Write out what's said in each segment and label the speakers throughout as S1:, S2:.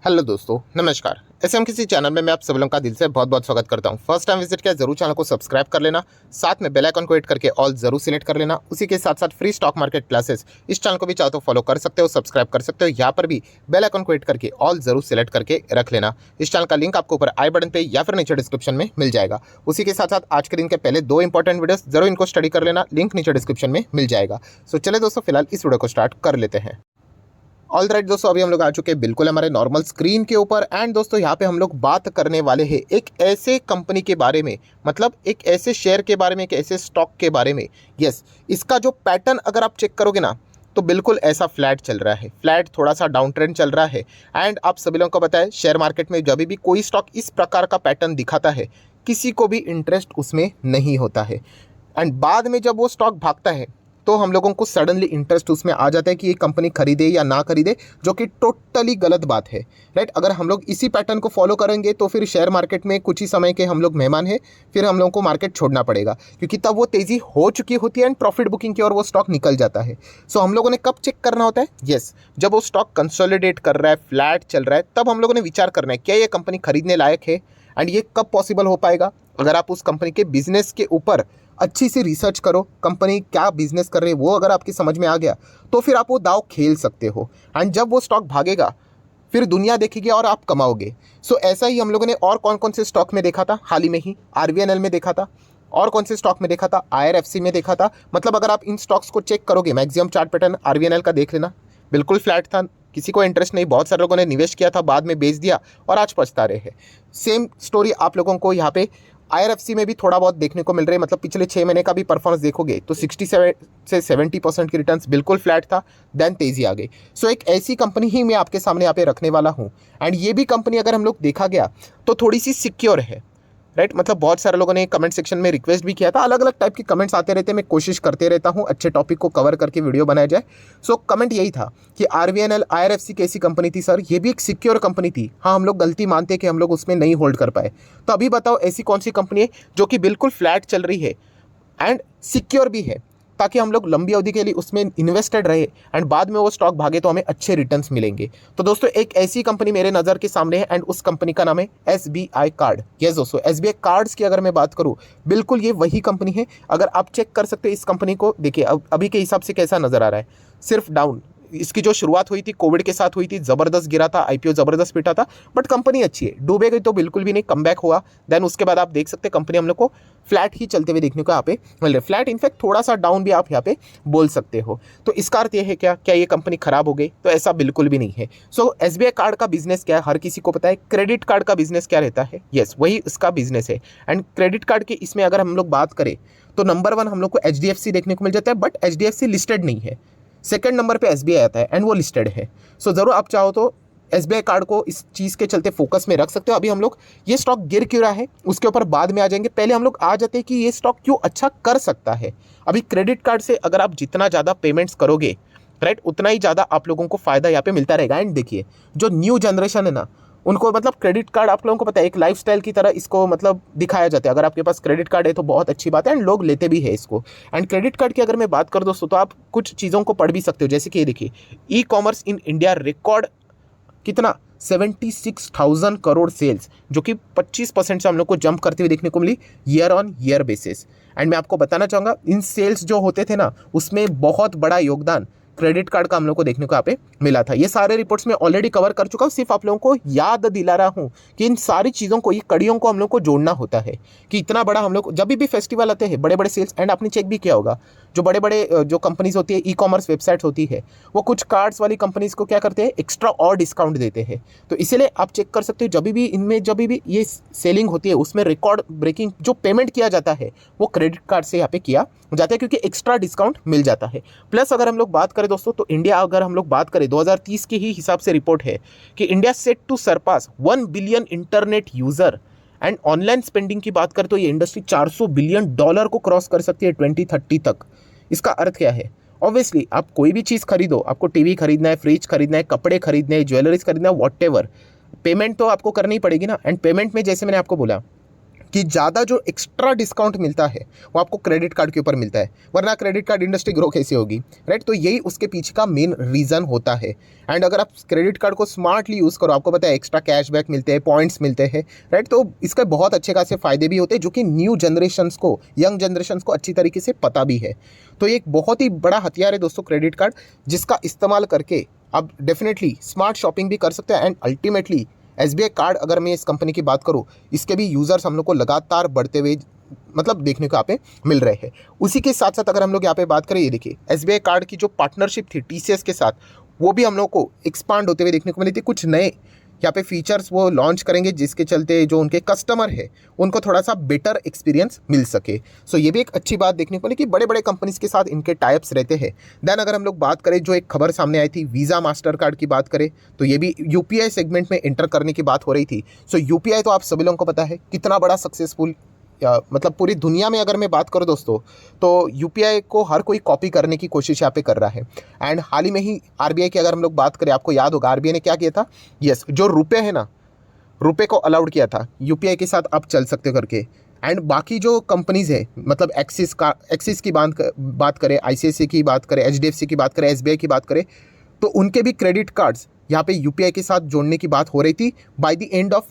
S1: Hello दोस्तों, नमस्कार। SM किसी चैनल में मैं आप सभी लोगों का दिल से बहुत बहुत स्वागत करता हूं। फर्स्ट टाइम विजिट किया जरूर चैनल को सब्सक्राइब कर लेना, साथ में बेल आइकन को हिट करके ऑल जरूर सिलेक्ट कर लेना। उसी के साथ साथ फ्री स्टॉक मार्केट क्लासेस इस चैनल को भी चाहो तो फॉलो कर सकते हो, सब्सक्राइब कर सकते हो। यहाँ पर भी बेल आइकन को हिट करके ऑल जरूर सिलेक्ट करके रख लेना। इस चैनल का लिंक आपको ऊपर आई बटन पे या फिर नीचे डिस्क्रिप्शन में मिल जाएगा। उसी के साथ साथ आज के दिन के पहले दो इंपॉर्टेंट वीडियोस जरूर इनको स्टडी कर लेना, लिंक नीचे डिस्क्रिप्शन में मिल जाएगा। सो चले दोस्तों, फिलहाल इस वीडियो को स्टार्ट कर लेते हैं। ऑल राइट दोस्तों, अभी हम लोग आ चुके हैं बिल्कुल हमारे नॉर्मल स्क्रीन के ऊपर। एंड दोस्तों यहाँ पे हम लोग बात करने वाले हैं एक ऐसे कंपनी के बारे में, मतलब एक ऐसे शेयर के बारे में, एक ऐसे स्टॉक के बारे में। यस, इसका जो पैटर्न अगर आप चेक करोगे ना तो बिल्कुल ऐसा फ्लैट चल रहा है, फ्लैट थोड़ा सा डाउन ट्रेंड चल रहा है। एंड आप सभी लोगों को पता है शेयर मार्केट में जब भी कोई स्टॉक इस प्रकार का पैटर्न दिखाता है किसी को भी इंटरेस्ट उसमें नहीं होता है। एंड बाद में जब वो स्टॉक भागता है तो हम लोगों को सडनली इंटरेस्ट उसमें आ जाता है कि ये कंपनी खरीदे या ना खरीदे, जो कि टोटली गलत बात है। राइट, अगर हम लोग इसी पैटर्न को फॉलो करेंगे तो फिर शेयर मार्केट में कुछ ही समय के हम लोग मेहमान हैं, फिर हम लोगों को मार्केट छोड़ना पड़ेगा, क्योंकि तब वो तेज़ी हो चुकी होती है एंड प्रॉफिट बुकिंग की ओर वो स्टॉक निकल जाता है। सो हम लोगों ने कब चेक करना होता है? यस, जब वो स्टॉक कंसोलिडेट कर रहा है, फ्लैट चल रहा है, तब हम लोगों ने विचार करना है क्या ये कंपनी खरीदने लायक है एंड ये कब पॉसिबल हो पाएगा। अगर आप उस कंपनी के बिजनेस के ऊपर अच्छी सी रिसर्च करो, कंपनी क्या बिजनेस कर रही है वो अगर आपकी समझ में आ गया तो फिर आप वो दाव खेल सकते हो। एंड जब वो स्टॉक भागेगा फिर दुनिया देखेगी और आप कमाओगे। सो ऐसा ही हम लोगों ने और कौन कौन से स्टॉक में देखा था, हाल ही में ही आरवीएनएल में देखा था, और कौन से स्टॉक में देखा था, आईआरएफसी में देखा था। मतलब अगर आप इन स्टॉक्स को चेक करोगे, मैक्सिमम चार्ट पैटर्न आरवीएनएल का देख लेना, बिल्कुल फ्लैट था, किसी को इंटरेस्ट नहीं, बहुत सारे लोगों ने निवेश किया था, बाद में बेच दिया और आज पछता रहे हैं। सेम स्टोरी आप लोगों को यहाँ पे आईआरएफसी में भी थोड़ा बहुत देखने को मिल रहा है। मतलब पिछले 6 महीने का भी परफॉर्मेंस देखोगे तो 67 से 70% की रिटर्न्स बिल्कुल फ्लैट था, देन तेजी आ गई। सो एक ऐसी कंपनी ही मैं आपके सामने यहाँ पे रखने वाला हूँ। एंड ये भी कंपनी अगर हम लोग देखा गया तो थोड़ी सी सिक्योर है। राइट, मतलब बहुत सारे लोगों ने कमेंट सेक्शन में रिक्वेस्ट भी किया था, अलग अलग टाइप के कमेंट्स आते रहते हैं, मैं कोशिश करते रहता हूँ अच्छे टॉपिक को कवर करके वीडियो बनाया जाए। सो कमेंट यही था कि आरवीएनएल आईआरएफसी कैसी कंपनी थी सर, ये भी एक सिक्योर कंपनी थी। हाँ, हम लोग गलती मानते हैं कि हम लोग उसमें नहीं होल्ड कर पाए। तो अभी बताओ ऐसी कौन सी कंपनी है जो कि बिल्कुल फ्लैट चल रही है एंड सिक्योर भी है, ताकि हम लोग लंबी अवधि के लिए उसमें इन्वेस्टेड रहे एंड बाद में वो स्टॉक भागे तो हमें अच्छे रिटर्न्स मिलेंगे। तो दोस्तों एक ऐसी कंपनी मेरे नज़र के सामने है एंड उस कंपनी का नाम है एसबीआई कार्ड। यस दोस्तों, एसबीआई कार्ड्स की अगर मैं बात करूँ, बिल्कुल ये वही कंपनी है। अगर आप चेक कर सकते हो इस कंपनी को, देखिए अभी के हिसाब से कैसा नज़र आ रहा है, सिर्फ डाउन। इसकी जो शुरुआत हुई थी कोविड के साथ हुई थी, ज़बरदस्त गिरा था, आईपीओ ज़बरदस्त पिटा था, बट कंपनी अच्छी है। डूबे गई तो बिल्कुल भी नहीं, कमबैक हुआ। देन उसके बाद आप देख सकते हैं कंपनी हम लोग को फ्लैट ही चलते हुए देखने को यहाँ पे मिल रहा है। फ्लैट इनफैक्ट थोड़ा सा डाउन भी आप यहाँ पे बोल सकते हो। तो इसका अर्थ ये है क्या ये कंपनी खराब हो गई? तो ऐसा बिल्कुल भी नहीं है। सो एसबीआई कार्ड का बिजनेस क्या है हर किसी को पता है। क्रेडिट कार्ड का बिजनेस क्या रहता है? यस, वही इसका बिजनेस है। एंड क्रेडिट कार्ड के इसमें अगर हम लोग बात करें तो नंबर 1 हम लोग को एचडीएफसी देखने को मिल जाता है, बट एचडीएफसी लिस्टेड नहीं है। सेकंड नंबर पे एसबीआई आता है एंड वो लिस्टेड है। सो ज़रूर आप चाहो तो एसबीआई कार्ड को इस चीज़ के चलते फोकस में रख सकते हो। अभी हम लोग ये स्टॉक गिर क्यों रहा है उसके ऊपर बाद में आ जाएंगे, पहले हम लोग आ जाते हैं कि ये स्टॉक क्यों अच्छा कर सकता है। अभी क्रेडिट कार्ड से अगर आप जितना ज़्यादा पेमेंट्स करोगे, राइट, उतना ही ज़्यादा आप लोगों को फ़ायदा यहाँ पे मिलता रहेगा। एंड देखिए जो न्यू जनरेशन है ना, उनको मतलब क्रेडिट कार्ड आप लोगों को पता है एक लाइफस्टाइल की तरह इसको मतलब दिखाया जाता है। अगर आपके पास क्रेडिट कार्ड है तो बहुत अच्छी बात है एंड लोग लेते भी है इसको। एंड क्रेडिट कार्ड की अगर मैं बात कर दोस्तों तो आप कुछ चीज़ों को पढ़ भी सकते हो, जैसे कि ये देखिए, e commerce in India record कितना 76,000 करोड़ सेल्स, जो कि 25% से हम लोग को जंप करते हुए देखने को मिली year on year basis. And मैं आपको बताना चाहूँगा इन सेल्स जो होते थे ना, उसमें बहुत बड़ा योगदान क्रेडिट कार्ड का हम लोग को देखने को यहाँ पे मिला था। ये सारे रिपोर्ट्स में ऑलरेडी कवर कर चुका हूँ, सिर्फ आप लोगों को याद दिला रहा हूँ कि इन सारी चीज़ों को, ये कड़ियों को हम लोग को जोड़ना होता है कि इतना बड़ा हम लोग जब भी फेस्टिवल आते हैं बड़े बड़े सेल्स। एंड आपने चेक भी किया होगा जो बड़े बड़े जो कंपनीज होती है, ई कॉमर्स वेबसाइट्स होती है, वो कुछ कार्ड्स वाली कंपनीज को क्या करते हैं, एक्स्ट्रा और डिस्काउंट देते हैं। तो इसीलिए आप चेक कर सकते हो जब भी इनमें जब भी ये सेलिंग होती है उसमें रिकॉर्ड ब्रेकिंग जो पेमेंट किया जाता है वो क्रेडिट कार्ड से यहाँ पे किया जाता है, क्योंकि एक्स्ट्रा डिस्काउंट मिल जाता है। प्लस अगर हम लोग बात करें दोस्तों तो इंडिया, अगर हम लोग बात करें 2030 के ही हिसाब से रिपोर्ट है कि India set to surpass 1 billion internet user. And online spending की बात करें तो ये इंडस्ट्री $400 बिलियन को क्रॉस कर सकती है 2030 तक। इसका अर्थ क्या है? ऑब्वियसली आप कोई भी चीज़ खरीदो, आपको टीवी खरीदना है, फ्रिज खरीदना है, कपड़े खरीदने हैं, ज्वेलरीज खरीदना है, वॉट एवर, पेमेंट तो आपको करनी पड़ेगी ना। एंड पेमेंट में जैसे मैंने आपको बोला कि ज़्यादा जो एक्स्ट्रा डिस्काउंट मिलता है वो आपको क्रेडिट कार्ड के ऊपर मिलता है, वरना क्रेडिट कार्ड इंडस्ट्री ग्रो कैसे होगी, राइट। तो यही उसके पीछे का मेन रीज़न होता है। एंड अगर आप क्रेडिट कार्ड को स्मार्टली यूज़ करो, आपको पता है एक्स्ट्रा कैशबैक मिलते हैं, पॉइंट्स मिलते हैं, राइट। तो इसके बहुत अच्छे खासे फायदे भी होते हैं जो कि न्यू जनरेशन्स को, यंग जनरेशन्स को अच्छी तरीके से पता भी है। तो ये एक बहुत ही बड़ा हथियार है दोस्तों क्रेडिट कार्ड, जिसका इस्तेमाल करके आप डेफिनेटली स्मार्ट शॉपिंग भी कर सकते हैं। एंड अल्टीमेटली SBI कार्ड, अगर मैं इस कंपनी की बात करूँ, इसके भी यूज़र्स हम लोग को लगातार बढ़ते हुए मतलब देखने को यहाँ पे मिल रहे हैं। उसी के साथ साथ अगर हम लोग यहाँ पे बात करें, ये देखिए SBI कार्ड की जो पार्टनरशिप थी TCS के साथ, वो भी हम लोग को एक्सपांड होते हुए देखने को मिली थी। कुछ नए यहाँ पे फीचर्स वो लॉन्च करेंगे जिसके चलते जो उनके कस्टमर है उनको थोड़ा सा बेटर एक्सपीरियंस मिल सके। सो ये भी एक अच्छी बात देखने को मिली कि बड़े बड़े कंपनीज के साथ इनके टाइप्स रहते हैं। देन अगर हम लोग बात करें, जो एक खबर सामने आई थी वीज़ा मास्टर कार्ड की बात करें, तो ये भी UPI सेगमेंट में एंटर करने की बात हो रही थी। सो UPI तो आप सभी लोगों को पता है कितना बड़ा सक्सेसफुल, मतलब पूरी दुनिया में अगर मैं बात करूं दोस्तों, तो UPI को हर कोई कॉपी करने की कोशिश यहाँ पे कर रहा है। एंड हाल ही में ही RBI की अगर हम लोग बात करें, आपको याद होगा RBI ने क्या किया था, यस, जो रुपए है ना, रुपए को अलाउड किया था UPI के साथ आप चल सकते हो करके। एंड बाकी जो कंपनीज है, मतलब एक्सिस की बात करें, ICICI की बात करें, HDFC की बात करें, SBI की बात करें, तो उनके भी क्रेडिट कार्ड्स यहाँ पे UPI के साथ जोड़ने की बात हो रही थी by the end of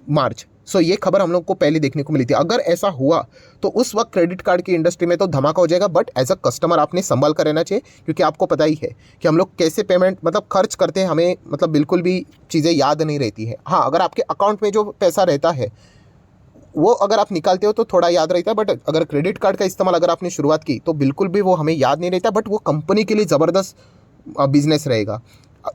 S1: March. So ये खबर हम लोग को पहले देखने को मिली थी। अगर ऐसा हुआ तो उस वक्त क्रेडिट कार्ड की इंडस्ट्री में तो धमाका हो जाएगा, बट एज अ कस्टमर आपने संभाल कर रहना चाहिए, क्योंकि आपको पता ही है कि हम लोग कैसे पेमेंट मतलब खर्च करते हैं, हमें मतलब बिल्कुल भी चीज़ें याद नहीं रहती है। हाँ, अगर आपके अकाउंट में जो पैसा रहता है वो अगर आप निकालते हो तो थोड़ा याद रहता है, बट अगर क्रेडिट कार्ड का इस्तेमाल अगर आपने शुरुआत की तो बिल्कुल भी वो हमें याद नहीं रहता, बट वो कंपनी के लिए ज़बरदस्त बिजनेस रहेगा।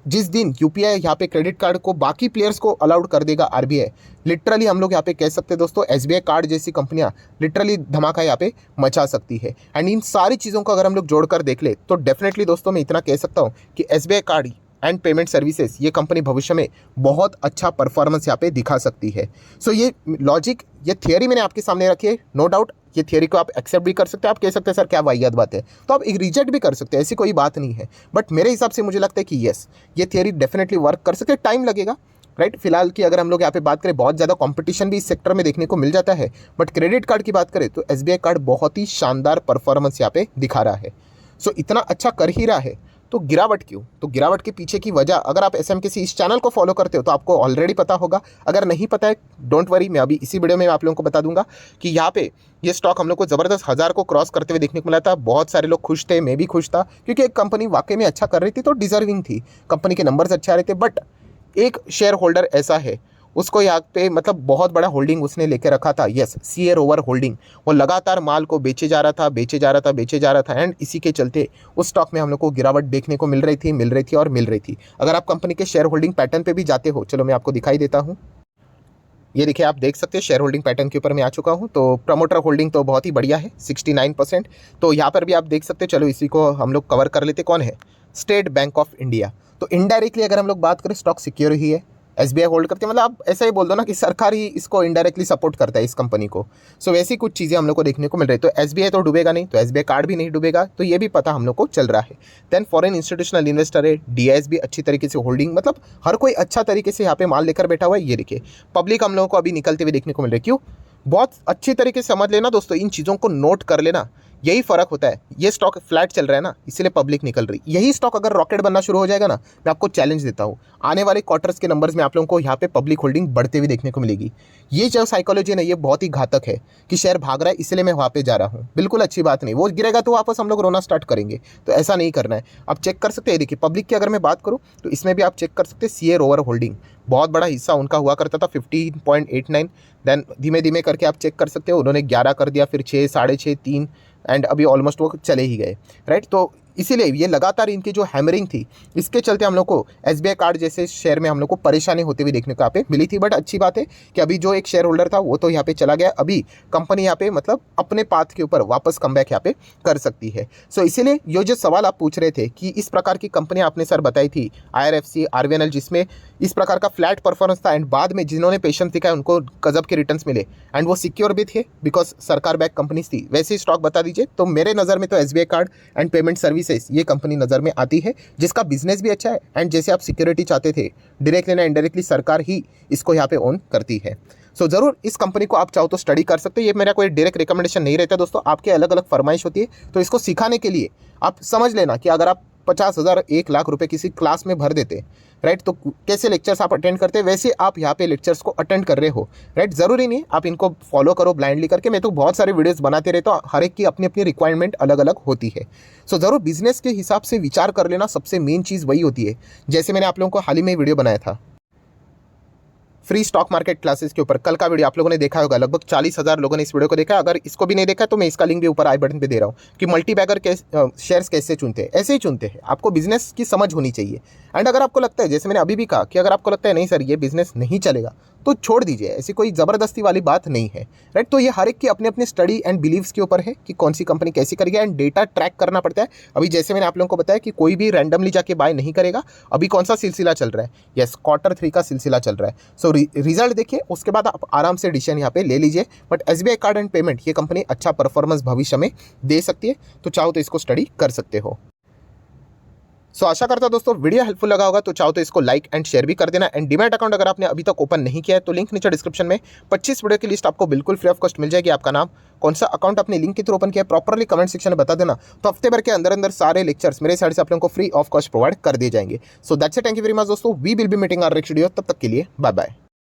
S1: जिस दिन UPI यहाँ पे क्रेडिट कार्ड को बाकी प्लेयर्स को अलाउड कर देगा RBI, लिटरली हम लोग यहाँ पे कह सकते हैं दोस्तों, SBI कार्ड जैसी कंपनियाँ लिटरली धमाका यहाँ पे मचा सकती है। एंड इन सारी चीज़ों को अगर हम लोग जोड़कर देख ले तो डेफिनेटली दोस्तों मैं इतना कह सकता हूँ कि SBI card and payment services, ये कंपनी भविष्य में बहुत अच्छा परफॉर्मेंस यहाँ पे दिखा सकती है। सो ये लॉजिक, ये थियरी मैंने आपके सामने रखी है। नो डाउट ये थियरी को आप एक्सेप्ट भी कर सकते हैं, आप कह सकते हैं सर क्या वाहियात बात है, तो आप एक रिजेक्ट भी कर सकते हैं, ऐसी कोई बात नहीं है। बट मेरे हिसाब से मुझे लगता है कि येस, ये थियरी डेफिनेटली वर्क कर सकते हैं, टाइम लगेगा, राइट। फिलहाल की अगर हम लोग यहाँ पे बात करें, बहुत ज़्यादा कंपटीशन भी इस सेक्टर में देखने को मिल जाता है, बट क्रेडिट कार्ड की बात करें तो SBI कार्ड बहुत ही शानदार परफॉर्मेंस यहाँ पे दिखा रहा है। सो इतना अच्छा कर ही रहा है तो गिरावट क्यों? तो गिरावट के पीछे की वजह, अगर आप SMKC इस चैनल को फॉलो करते हो तो आपको ऑलरेडी पता होगा। अगर नहीं पता है डोंट वरी, मैं अभी इसी वीडियो में आप लोगों को बता दूंगा कि यहाँ पे ये स्टॉक हम लोग को ज़बरदस्त 1000 को क्रॉस करते हुए देखने को मिला था। बहुत सारे लोग खुश थे, मैं भी खुश था, क्योंकि एक कंपनी वाकई में अच्छा कर रही थी तो डिजर्विंग थी, कंपनी के नंबर्स अच्छे आ रहे थे। बट एक शेयर होल्डर ऐसा है, उसको यहाँ पे मतलब बहुत बड़ा होल्डिंग उसने लेके रखा था, यस, शेयर ओवर होल्डिंग। वो लगातार माल को बेचे जा रहा था, बेचे जा रहा था, बेचे जा रहा था, एंड इसी के चलते उस स्टॉक में हम लोग को गिरावट देखने को मिल रही थी और मिल रही थी। अगर आप कंपनी के शेयर होल्डिंग पैटर्न पे भी जाते हो, चलो मैं आपको दिखाई देता हूँ। ये देखिए, आप देख सकते हैं शेयर होल्डिंग पैटर्न के ऊपर मैं आ चुका हूँ। तो प्रमोटर होल्डिंग तो बहुत ही बढ़िया है, 69%। तो यहाँ पर भी आप देख सकते हैं, चलो इसी को हम लोग कवर कर लेते। कौन है? State bank of India. तो इनडायरेक्टली अगर हम लोग बात करें, स्टॉक सिक्योर ही है, SBI होल्ड करते हैं, मतलब आप ऐसा ही बोल दो ना कि सरकार ही इसको इनडायरेक्टली सपोर्ट करता है इस कंपनी को। सो वैसी कुछ चीज़ें हम लोग को देखने को मिल रही है। तो SBI तो डूबेगा नहीं, तो SBI कार्ड भी नहीं डूबेगा, तो ये भी पता हम लोग को चल रहा है। देन फॉरेन इंस्टीट्यूशनल इन्वेस्टर है, DIS भी अच्छी तरीके से होल्डिंग, मतलब हर कोई अच्छा तरीके से यहाँ पे माल लेकर बैठा हुआ है। ये देखिए, पब्लिक हम लोगों को अभी निकलते हुए देखने को मिल रही है। क्यों? बहुत अच्छी तरीके से समझ लेना दोस्तों, इन चीज़ों को नोट कर लेना, यही फ़र्क होता है। ये स्टॉक फ्लैट चल रहा है ना, इसीलिए पब्लिक निकल रही। यही स्टॉक अगर रॉकेट बनना शुरू हो जाएगा ना, मैं आपको चैलेंज देता हूँ, आने वाले क्वार्टर्स के नंबर्स में आप लोगों को यहाँ पे पब्लिक होल्डिंग बढ़ते हुए देखने को मिलेगी। ये जो साइकोलॉजी है ना, ये बहुत ही घातक है कि शेयर भाग रहा है इसलिए मैं वहाँ पे जा रहा हूँ, बिल्कुल अच्छी बात नहीं। वो गिरेगा तो वापस हम लोग रोना स्टार्ट करेंगे, तो ऐसा नहीं करना है। आप चेक कर सकते हैं, देखिए पब्लिक की अगर मैं बात करूँ तो इसमें भी आप चेक कर सकते हैं, शेयर ओवर होल्डिंग बहुत बड़ा हिस्सा उनका हुआ करता था, 15.89। देन धीमे धीमे करके आप चेक कर सकते हो, उन्होंने 11 कर दिया, फिर 6, 6.5, 3, एंड अभी ऑलमोस्ट वो चले ही गए, राइट। तो इसीलिए ये लगातार इनकी जो हैमरिंग थी, इसके चलते हम लोग को SBI कार्ड जैसे शेयर में हम लोग को परेशानी होती हुई देखने को यहाँ पे मिली थी। बट अच्छी बात है कि अभी जो एक शेयर होल्डर था वो तो यहाँ पे चला गया, अभी कंपनी यहाँ पे मतलब अपने पाथ के ऊपर वापस कमबैक यहाँ पे कर सकती है। सो इसीलिए ये जो सवाल आप पूछ रहे थे कि इस प्रकार की कंपनियाँ आपने सर बताई थी, IRFC, RVNL, जिसमें इस प्रकार का फ्लैट परफॉर्मेंस था एंड बाद में जिन्होंने पेशेंस दिखाया उनको गजब के रिटर्न्स मिले एंड वो सिक्योर भी थे बिकॉज सरकार बैक कंपनीज थी। वैसे ही स्टॉक बता दीजिए। तो मेरे नज़र में तो SBI card and payment services ये कंपनी नज़र में आती है जिसका बिजनेस भी अच्छा है एंड जैसे आप सिक्योरिटी चाहते थे डायरेक्टली ना इनडायरेक्टली सरकार ही इसको यहाँ पे ओन करती है। सो ज़रूर इस कंपनी को आप चाहो तो स्टडी कर सकते हो। ये मेरा कोई डायरेक्ट रिकमेंडेशन नहीं रहता दोस्तों, आपके अलग अलग फरमाइश होती है। तो इसको सिखाने के लिए आप समझ लेना कि अगर आप 50,000 1 लाख रुपए किसी क्लास में भर देते राइट, तो कैसे लेक्चर्स आप अटेंड करते हैं वैसे आप यहाँ पे लेक्चर्स को अटेंड कर रहे हो राइट। ज़रूरी नहीं आप इनको फॉलो करो ब्लाइंडली करके, मैं तो बहुत सारे वीडियोस बनाते रहता हूँ, हर एक की अपनी अपनी रिक्वायरमेंट अलग अलग होती है। सो ज़रूर बिजनेस के हिसाब से विचार कर लेना, सबसे मेन चीज़ वही होती है। जैसे मैंने आप लोगों को हाल ही में वीडियो बनाया था फ्री स्टॉक मार्केट क्लासेस के ऊपर, कल का वीडियो आप लोगों ने देखा होगा, लगभग 40,000 लोगों ने इस वीडियो को देखा। अगर इसको भी नहीं देखा तो मैं इसका लिंक भी ऊपर आई बटन पे दे रहा हूँ कि मल्टीबैगर के शेयर्स कैसे चुनते हैं। ऐसे ही चुनते हैं, आपको बिजनेस की समझ होनी चाहिए। एंड अगर आपको लगता है, जैसे मैंने अभी भी कहा कि अगर आपको लगता है नहीं सर ये बिजनेस नहीं चलेगा तो छोड़ दीजिए, ऐसी कोई ज़बरदस्ती वाली बात नहीं है राइट। तो ये हर एक की अपने अपने स्टडी एंड बिलीव्स के ऊपर है कि कौन सी कंपनी कैसी करेगी एंड डेटा ट्रैक करना पड़ता है। अभी जैसे मैंने आप लोगों को बताया कि कोई भी रैंडमली जाके बाय नहीं करेगा। अभी कौन सा सिलसिला चल रहा है, यस Q3 का सिलसिला चल रहा है। सो रिजल्ट देखिए, उसके बाद आप आराम से डिसीजन यहाँ पे ले लीजिए। But SBI card and payment ये कंपनी अच्छा परफॉर्मेंस भविष्य में दे सकती है, तो चाहो तो इसको स्टडी कर सकते हो। सो आशा करता हूं दोस्तों वीडियो हेल्पफुल लगा होगा, तो चाहो तो इसको लाइक एंड शेयर भी कर देना। एंड डीमैट अकाउंट अगर आपने अभी तक ओपन नहीं किया है तो लिंक नीचे डिस्क्रिप्शन में 25 वीडियो की लिस्ट आपको बिल्कुल फ्री ऑफ कॉस्ट मिल जाएगी। आपका नाम, कौन सा अकाउंट आपने लिंक के थ्रू ओपन किया है, प्रॉपरली कमेंट सेक्शन में बता देना। तो हफ्ते भर के अंदर अंदर सारे लेक्चर्स मेरे साइड से आप लोगों को फ्री ऑफ कॉस्ट प्रोवाइड कर दिए जाएंगे। So that's it, thank you very much दोस्तों, we will be meeting our next video. तब तक के लिए बाय बाय।